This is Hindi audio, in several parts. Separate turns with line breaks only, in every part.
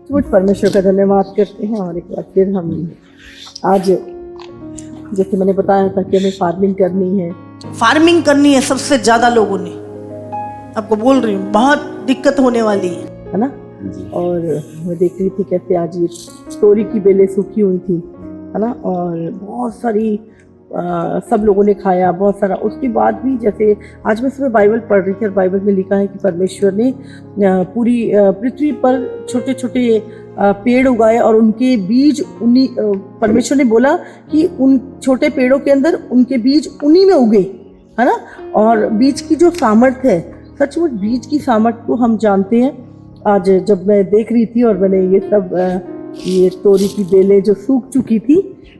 सचमुच परमेश्वर का धन्यवाद करते हैं। और एक बार फिर हम आज, जैसे मैंने बताया था कि हमें फार्मिंग करनी है सबसे ज्यादा लोगों ने, आपको बोल रही हूँ बहुत दिक्कत होने वाली है ना। और मैं देख रही थी कैसे आज ये तोरी की बेलें सूखी हुई थी, है ना, और बहुत सारी सब लोगों ने खाया बहुत सारा। उसके बाद भी जैसे आज मैं सुबह बाइबल पढ़ रही थी और बाइबल में लिखा है कि परमेश्वर ने पूरी पृथ्वी पर छोटे छोटे पेड़ उगाए और उनके बीज उन्हीं, परमेश्वर ने बोला कि उन छोटे पेड़ों के अंदर उनके बीज उन्हीं में उगे, है ना। और बीज की जो सामर्थ्य है, सचमुच बीज की सामर्थ्य को हम जानते हैं। आज जब मैं देख रही थी और मैंने ये सब ये तोरी की बेलें जो सूख चुकी थी,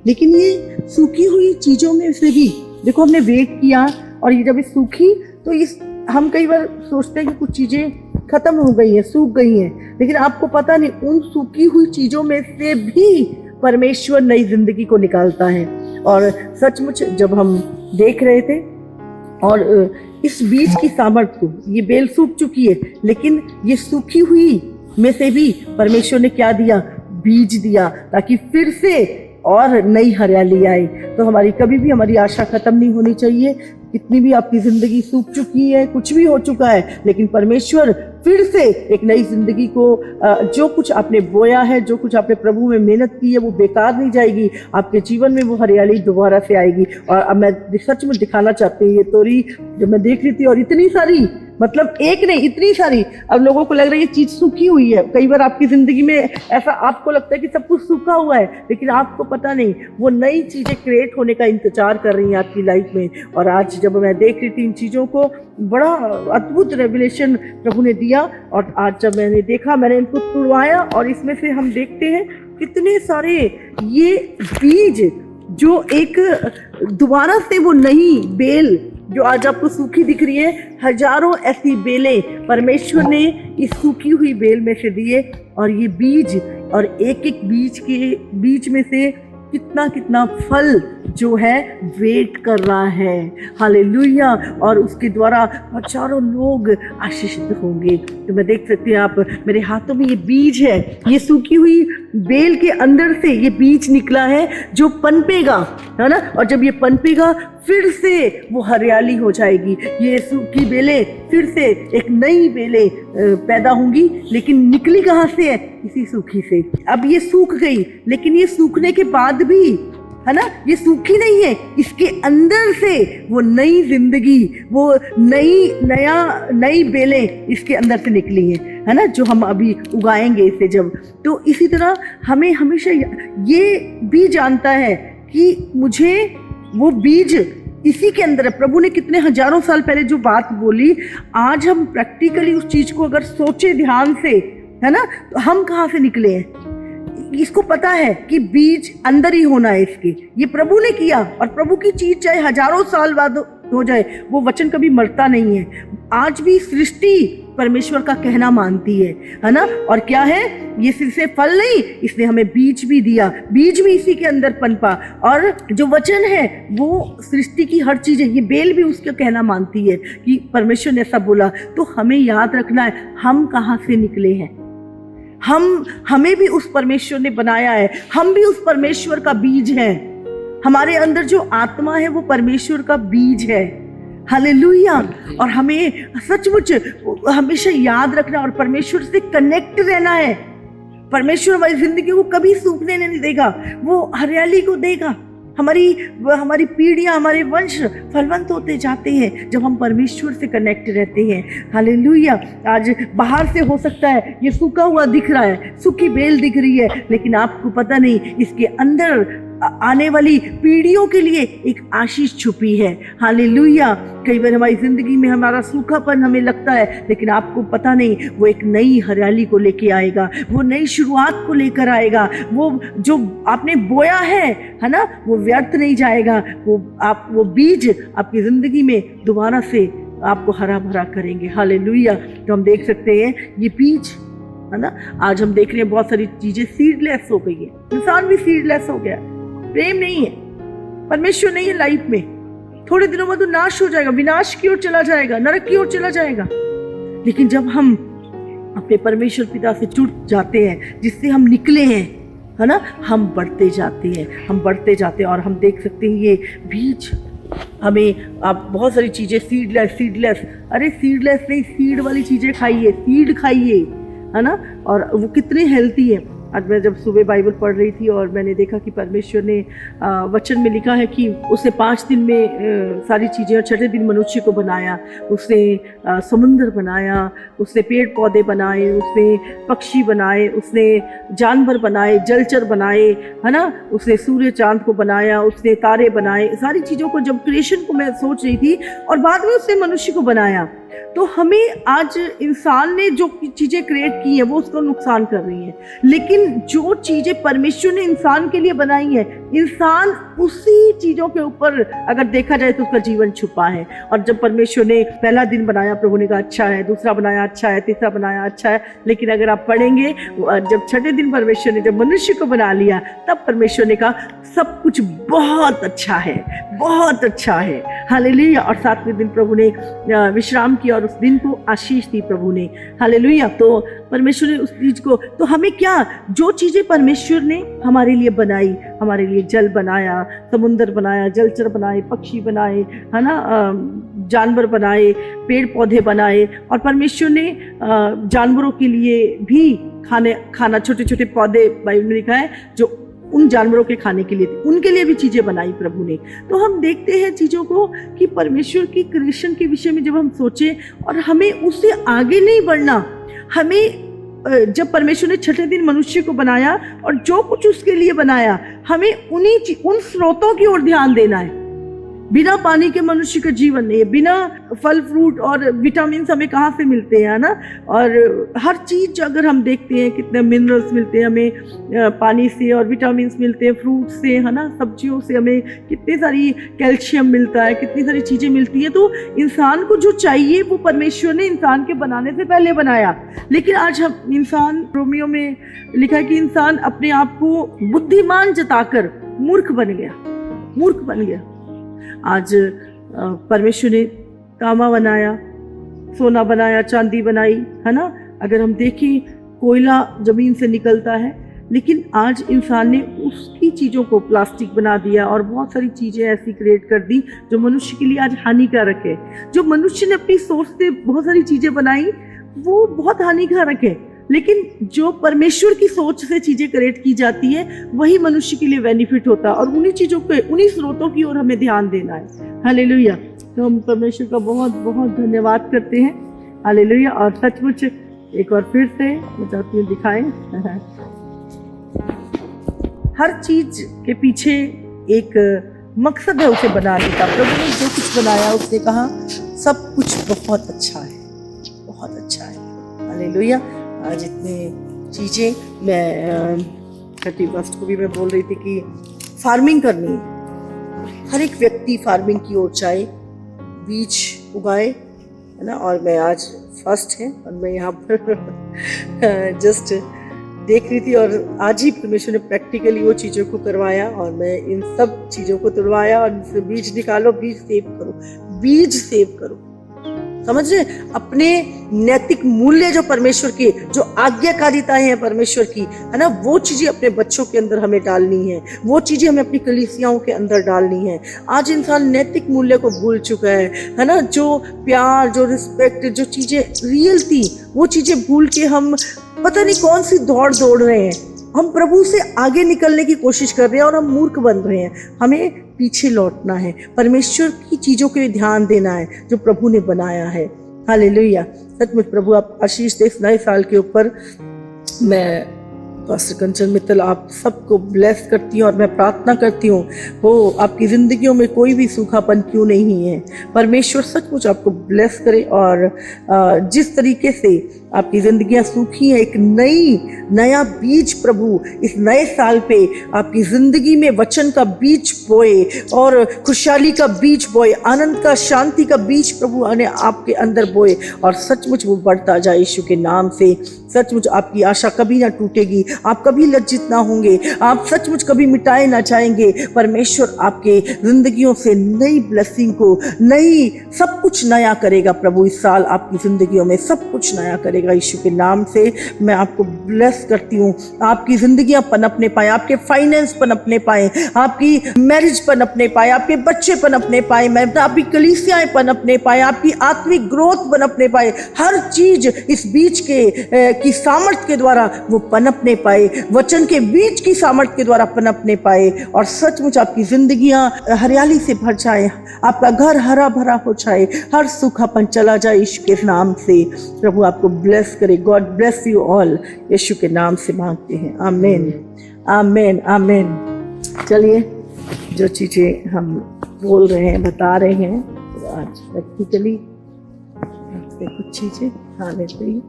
लेकिन ये सूखी हुई चीज़ों में से भी देखो हमने वेट किया और ये जब सूखी तो इस हम कई बार सोचते हैं कि कुछ चीज़ें खत्म हो गई हैं, सूख गई हैं, लेकिन आपको पता नहीं उन सूखी हुई चीज़ों में से भी परमेश्वर नई जिंदगी को निकालता है। और सचमुच जब हम देख रहे थे और इस बीज की सामर्थ्य को, ये बेल सूख चुकी है लेकिन ये सूखी हुई में से भी परमेश्वर ने क्या दिया, बीज दिया, ताकि फिर से और नई हरियाली आए। तो हमारी कभी भी हमारी आशा खत्म नहीं होनी चाहिए। कितनी भी आपकी जिंदगी सूख चुकी है, कुछ भी हो चुका है, लेकिन परमेश्वर फिर से एक नई जिंदगी को, जो कुछ आपने बोया है, जो कुछ आपने प्रभु में मेहनत की है, वो बेकार नहीं जाएगी। आपके जीवन में वो हरियाली दोबारा से आएगी। और अब मैं सच में दिखाना चाहती हूँ, ये तोरी जब मैं देख रही थी और इतनी सारी, मतलब एक नहीं इतनी सारी, अब लोगों को लग रहा है ये चीज सूखी हुई है। कई बार आपकी जिंदगी में ऐसा आपको लगता है कि सब कुछ सूखा हुआ है, लेकिन आपको पता नहीं वो नई चीजें क्रिएट होने का इंतजार कर रही हैं आपकी लाइफ में। और आज जब मैं देख रही थी इन चीजों को, बड़ा अद्भुत रेवलेशन प्रभु ने दिया। और आज जब मैंने देखा, मैंने इनको तुड़वाया और इसमें से हम देखते हैं कितने सारे ये बीज जो एक दोबारा से वो नई बेल जो आज आपको सूखी दिख रही है, हजारों ऐसी बेलें परमेश्वर ने इस सूखी हुई बेल में से दिए। और ये बीज, और एक एक बीज के बीच में से कितना कितना फल जो है वेट कर रहा है, हालेलुया। और उसके द्वारा हजारों लोग आशीषित होंगे। तो मैं देख सकती हूँ, आप मेरे हाथों में ये बीज है, ये सूखी हुई बेल के अंदर से ये बीज निकला है जो पनपेगा, है ना। और जब ये पनपेगा फिर से वो हरियाली हो जाएगी। ये सूखी बेलें फिर से एक नई बेलें पैदा होंगी, लेकिन निकली कहाँ से है, इसी सूखी से। अब ये सूख गई, लेकिन ये सूखने के बाद भी, है ना, ये सूखी नहीं है, इसके अंदर से वो नई जिंदगी, वो नई बेलें इसके अंदर से निकली है ना, जो हम अभी उगाएंगे इसे जब। तो इसी तरह हमें हमेशा ये भी जानता है कि मुझे वो बीज इसी के अंदर है। प्रभु ने कितने हजारों साल पहले जो बात बोली, आज हम प्रैक्टिकली उस चीज को अगर सोचे ध्यान से, है ना, तो हम कहाँ से निकले हैं। इसको पता है कि बीज अंदर ही होना है इसके, ये प्रभु ने किया। और प्रभु की चीज चाहे हजारों साल बाद हो जाए, वो वचन कभी मरता नहीं है। आज भी सृष्टि परमेश्वर का कहना मानती है ना। और क्या है, ये सिर्फ से फल नहीं, इसने हमें बीज भी दिया, बीज भी इसी के अंदर पनपा। और जो वचन है वो सृष्टि की हर चीज है, ये बेल भी उसका कहना मानती है कि परमेश्वर ने ऐसा बोला। तो हमें याद रखना है हम कहाँ से निकले हैं। हमें भी उस परमेश्वर ने बनाया है, हम भी उस परमेश्वर का बीज है। हमारे अंदर जो आत्मा है वो परमेश्वर का बीज है, हालेलुया। और हमें सचमुच हमेशा याद रखना और परमेश्वर से कनेक्ट रहना है। परमेश्वर हमारी जिंदगी को कभी सूखने नहीं देगा, वो हरियाली को देगा। हमारी पीढ़ियां, हमारे वंश फलवंत होते जाते हैं जब हम परमेश्वर से कनेक्ट रहते हैं, हालेलुया। आज बाहर से हो सकता है ये सूखा हुआ दिख रहा है, सूखी बेल दिख रही है, लेकिन आपको पता नहीं इसके अंदर आने वाली पीढ़ियों के लिए एक आशीष छुपी है, हालेलुया। कई बार हमारी जिंदगी में हमारा सूखापन हमें लगता है, लेकिन आपको पता नहीं वो एक नई हरियाली को लेके आएगा, वो नई शुरुआत को लेकर आएगा। वो जो आपने बोया है ना, वो व्यर्थ नहीं जाएगा। वो बीज आपकी जिंदगी में दोबारा से आपको हरा भरा करेंगे, हालेलुया। तो हम देख सकते हैं ये बीज, है ना। आज हम देख रहे हैं बहुत सारी चीजें सीडलेस हो गई है, इंसान भी सीडलेस हो गया। प्रेम नहीं है, परमेश्वर नहीं है लाइफ में, थोड़े दिनों में तो नाश हो जाएगा, विनाश की ओर चला जाएगा, नरक की ओर चला जाएगा। लेकिन जब हम अपने परमेश्वर पिता से जुड़ जाते हैं, जिससे हम निकले हैं, है ना, हम बढ़ते जाते हैं, हम बढ़ते जाते हैं। और हम देख सकते हैं ये बीज हमें, आप बहुत सारी चीज़ें, सीडलेस, अरे सीडलेस नहीं, सीड वाली चीज़ें खाइए, सीड खाइए, है ना, और वो कितने हेल्थी है। आज मैं जब सुबह बाइबल पढ़ रही थी और मैंने देखा कि परमेश्वर ने वचन में लिखा है कि उसने 5 दिन में सारी चीज़ें और छठे दिन मनुष्य को बनाया। उसने समुंदर बनाया, उसने पेड़ पौधे बनाए, उसने पक्षी बनाए, उसने जानवर बनाए, जलचर बनाए, है ना, उसने सूर्य चांद को बनाया, उसने तारे बनाए। सारी चीज़ों को जब क्रिएशन को मैं सोच रही थी और बाद में उसने मनुष्य को बनाया, तो हमें आज इंसान ने जो चीज़ें क्रिएट की हैं वो उसको नुकसान कर रही हैं, लेकिन जो चीज़ें परमेश्वर ने इंसान के लिए बनाई हैं, इंसान उसी चीज़ों के ऊपर अगर देखा जाए तो उसका जीवन छुपा है। और जब परमेश्वर ने पहला दिन बनाया, प्रभु ने कहा अच्छा है, दूसरा बनाया अच्छा है, तीसरा बनाया अच्छा है, लेकिन अगर आप पढ़ेंगे जब छठे दिन परमेश्वर ने जब मनुष्य को बना लिया, तब परमेश्वर ने कहा सब कुछ बहुत अच्छा है, बहुत अच्छा है, हालेलुया। और 7वें दिन प्रभु ने विश्राम किया और उस दिन को आशीष दी प्रभु ने, हालेलुया। तो परमेश्वर ने उस चीज को, तो हमें क्या, जो चीजें परमेश्वर ने हमारे लिए बनाई, हमारे लिए जल बनाया, समुंदर बनाया, जलचर बनाए, पक्षी बनाए, है ना, जानवर बनाए, पेड़ पौधे बनाए, और परमेश्वर ने जानवरों के लिए भी खाना छोटे छोटे पौधे बाइबल में लिखा है जो उन जानवरों के खाने के लिए थे, उनके लिए भी चीजें बनाई प्रभु ने। तो हम देखते हैं चीजों को कि परमेश्वर की क्रिएशन के विषय में जब हम सोचें, और हमें उससे आगे नहीं बढ़ना, हमें जब परमेश्वर ने छठे दिन मनुष्य को बनाया और जो कुछ उसके लिए बनाया, हमें उन स्रोतों की ओर ध्यान देना है। बिना पानी के मनुष्य का जीवन नहीं है, बिना फल फ्रूट और विटामिन हमें कहाँ से मिलते हैं, ना, और हर चीज़ अगर हम देखते हैं कितने मिनरल्स मिलते हैं हमें पानी से, और विटामिन मिलते हैं फ्रूट से, है ना, सब्जियों से हमें कितनी सारी कैल्शियम मिलता है, कितनी सारी चीज़ें मिलती हैं। तो इंसान को जो चाहिए वो परमेश्वर ने इंसान के बनाने से पहले बनाया, लेकिन आज हम इंसान, रोमियो में लिखा है कि इंसान अपने आप को बुद्धिमान जताकर मूर्ख बन गया। आज परमेश्वर ने तांबा बनाया, सोना बनाया, चांदी बनाई, है ना, अगर हम देखें कोयला जमीन से निकलता है, लेकिन आज इंसान ने उसकी चीज़ों को प्लास्टिक बना दिया और बहुत सारी चीज़ें ऐसी क्रिएट कर दी जो मनुष्य के लिए आज हानिकारक है। जो मनुष्य ने अपनी सोच से बहुत सारी चीज़ें बनाई वो बहुत हानिकारक है, लेकिन जो परमेश्वर की सोच से चीज़ें क्रिएट की जाती है वही मनुष्य के लिए बेनिफिट होता है, और उन्हीं चीज़ों के, उन्हीं स्रोतों की ओर हमें ध्यान देना है। हालेलुया। तो हम परमेश्वर का बहुत बहुत धन्यवाद करते हैं, हालेलुया। और सचमुच एक बार फिर से मैं चाहती हूँ दिखाएं, हर चीज के पीछे एक मकसद है उसे बनाने का। प्रभु ने जो कुछ बनाया उसने कहा सब कुछ बहुत अच्छा है, बहुत अच्छा है, हालेलुया। आज इतनी चीज़ें, मैं 31 को भी मैं बोल रही थी कि फार्मिंग करनी है, हर एक व्यक्ति फार्मिंग की ओर चाहे, बीज उगाए, है ना। और मैं आज फर्स्ट है और मैं यहाँ पर जस्ट देख रही थी, और आज ही परमेश्वर ने प्रैक्टिकली वो चीज़ों को करवाया, और मैं इन सब चीज़ों को तुड़वाया, और बीज निकालो, बीज सेव करो, समझ रहे, अपने नैतिक मूल्य जो परमेश्वर की, जो आज्ञाकारिताएं हैं परमेश्वर की, है ना, वो चीजें अपने बच्चों के अंदर हमें डालनी है, वो चीजें हमें अपनी कलीसियाओं के अंदर डालनी है। आज इंसान नैतिक मूल्य को भूल चुका है ना, जो प्यार, जो रिस्पेक्ट, जो चीजें रियल थी वो चीजें भूल के हम पता नहीं कौन सी दौड़ रहे हैं। हम प्रभु से आगे निकलने की कोशिश कर रहे हैं और हम मूर्ख बन रहे हैं। हमें पीछे लौटना है, परमेश्वर की चीज़ों के ध्यान देना है जो प्रभु ने बनाया है। हालेलुया। सचमुच प्रभु आप आशीष दे इस नए साल के ऊपर। मैं पास्टर कंचन मित्तल आप सबको ब्लेस करती हूँ और मैं प्रार्थना करती हूँ हो आपकी ज़िंदगियों में कोई भी सूखापन क्यों नहीं है। परमेश्वर सचमुच आपको ब्लेस करे, और जिस तरीके से आपकी ज़िंदगियाँ सूखी हैं, एक नया बीज प्रभु इस नए साल पे आपकी ज़िंदगी में वचन का बीज बोए, और खुशहाली का बीज बोए, आनंद का, शांति का बीज प्रभु ने आपके अंदर बोए, और सचमुच वो बढ़ता जाए यीशु के नाम से। सचमुच आपकी आशा कभी ना टूटेगी, आप कभी लज्जित ना होंगे, आप सचमुच कभी मिटाए ना जाएंगे। परमेश्वर आपके जिंदगियों से नई ब्लेसिंग को, नई सब कुछ नया करेगा प्रभु। इस साल आपकी जिंदगियों में सब कुछ नया करेगा करेगा यीशु के नाम से। मैं आपको ब्लेस करती हूँ, आपकी ज़िंदगियाँ पनपने पाए, आपके फाइनेंस पनपने पाए, आपकी मैरिज पनपने पाए, आपके बच्चे पनपने पाए, मैं आपकी कलीसियाएँ पनपने पाए, आपकी आत्मिक ग्रोथ पनपने पाए, हर चीज़ इस बीज की सामर्थ्य के द्वारा वो पनपने पाए, वचन के बीज की सामर्थ्य के द्वारा पनपने पाए, और सचमुच आपकी जिंदगियां हरियाली से भर जाए, आपका घर हरा भरा हो जाए, हर सुखापन चला जाए यीशु के नाम से। प्रभु आपको ब्लेस करे। God bless you all. Yeshu के नाम से मांगते हैं, आमीन आमीन आमीन। चलिए, जो चीज़ें हम बोल रहे हैं, बता रहे हैं, तो आज प्रैक्टिकली कुछ चीज़ें खा लेते हैं।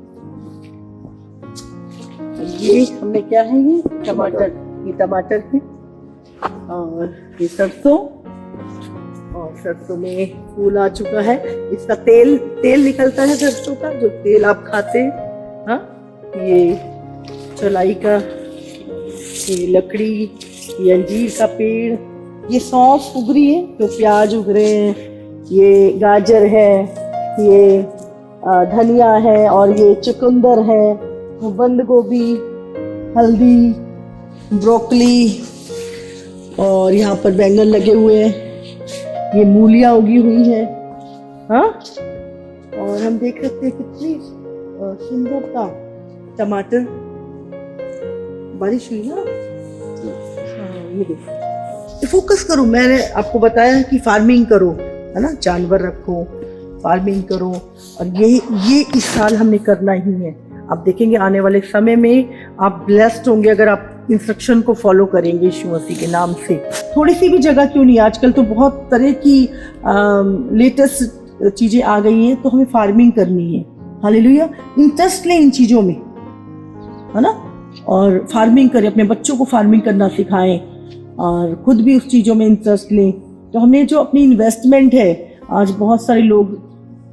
ये हमने क्या है, ये टमाटर, ये टमाटर है, और ये सरसों, और सरसों में फूल आ चुका है। इसका तेल निकलता है सरसों का, जो तेल आप खाते हैं। हाँ, ये चलाई का, ये लकड़ी, ये अंजीर का पेड़, ये सौंफ उग रही है, तो प्याज उग रहे हैं, ये गाजर है, ये धनिया है, और ये चुकंदर है, बंद गोभी, हल्दी, ब्रोकली, और यहाँ पर बैंगन लगे हुए हैं, ये मूलियाँ उगी हुई है। हाँ, और हम देख सकते हैं कितनी सुंदरता। टमाटर, बारिश हुई ना। हाँ, ये देखो, फोकस करो। मैंने आपको बताया कि फार्मिंग करो, है ना, जानवर रखो, फार्मिंग करो, और ये इस साल हमने करना ही है। आप देखेंगे आने वाले समय में आप ब्लेस्ड होंगे अगर आप इंस्ट्रक्शन को फॉलो करेंगे यीशु मसीह के नाम से। थोड़ी सी भी जगह क्यों नहीं, आजकल तो बहुत तरह की लेटेस्ट चीज़ें आ गई हैं, तो हमें फार्मिंग करनी है। हालेलुया। इंटरेस्ट लें इन चीज़ों में, है ना, और फार्मिंग करें, अपने बच्चों को फार्मिंग करना सिखाएं, और खुद भी उस चीज़ों में इंटरेस्ट लें। तो हमने जो अपनी इन्वेस्टमेंट है, आज बहुत सारे लोग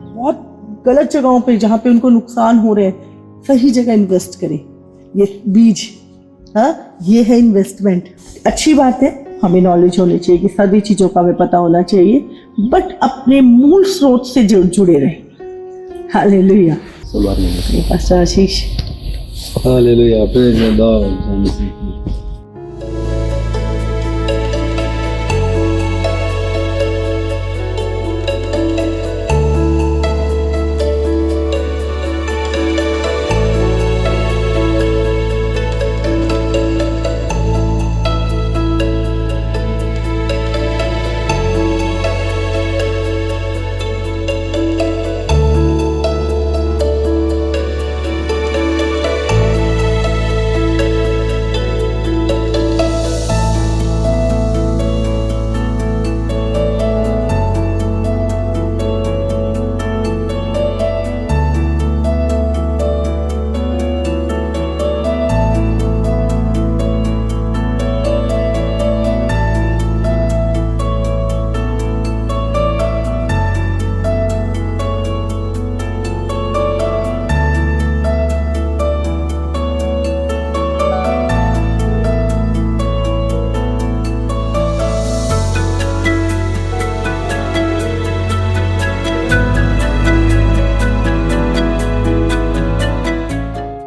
बहुत गलत जगहों पे, जहाँ पे उनको नुकसान हो रहे हैं, सही जगह इन्वेस्ट करें। ये बीज, हाँ, ये है इन्वेस्टमेंट। अच्छी बात है, हमें नॉलेज होनी चाहिए कि सभी चीज़ों का हमें पता होना चाहिए, बट अपने मूल स्रोत से जुड़े रहे। Hallelujah. Pastor Ashish.
Hallelujah, praise the Lord.